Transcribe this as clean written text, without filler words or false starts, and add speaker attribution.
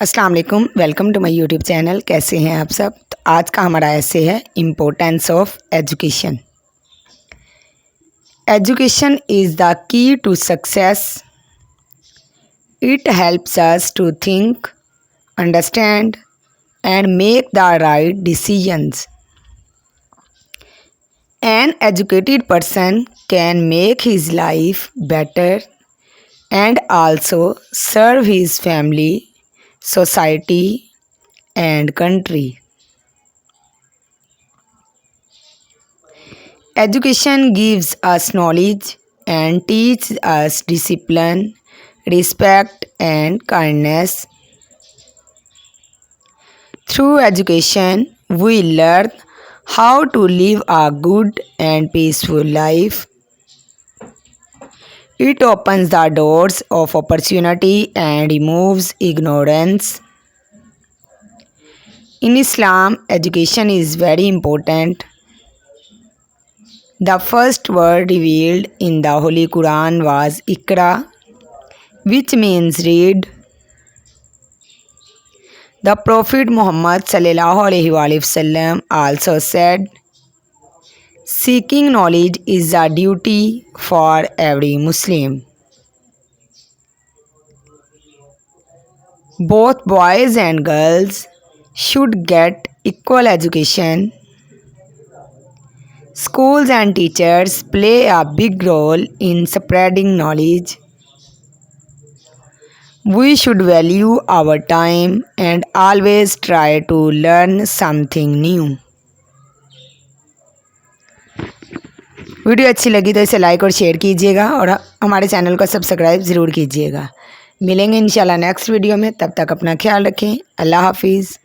Speaker 1: अस्सलाम वालेकुम, welcome to my YouTube channel. कैसे हैं आप सब। तो आज का हमारा ऐसे है importance of education. Education is the key to success. It helps us to think, understand and make the right decisions. An educated person can make his life better and also serve his family, society and country. Education gives us knowledge and teaches us discipline, respect and kindness. Through education, we learn how to live a good and peaceful life. It opens the doors of opportunity and removes ignorance. In Islam, education is very important. The first word revealed in the Holy Quran was Iqra, which means read. The Prophet Muhammad sallallahu alaihi wasallam also said, seeking knowledge is a duty for every Muslim. Both boys and girls should get equal education. Schools and teachers play a big role in spreading knowledge. We should value our time and always try to learn something new. Video अच्छी लगी तो इसे like और share कीजिएगा और हमारे channel को subscribe ज़रूर कीजिएगा। मिलेंगे इंशाल्लाह नेक्स्ट वीडियो में। तब तक अपना ख्याल रखें। अल्लाह हाफिज़।